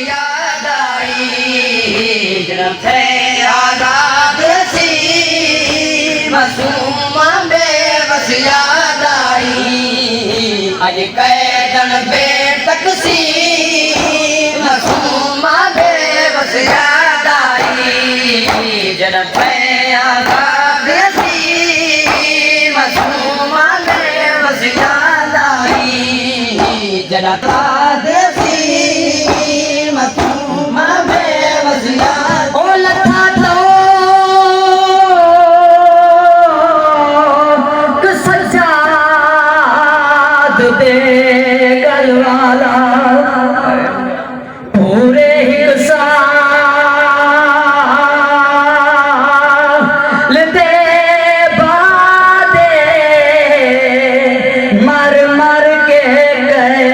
याद आई जन्म थे आजाद सी मासूम बेबस याद आई अज कैदन बेतक सी मासूम बेबस याद आई जन्म थे आजाद सी मासूम बेबस याद आई जन्म देसी मासूम बेबस याद ओ लथा तो दे गलवाला पूरे हिक साल दे बादे मर मर के गए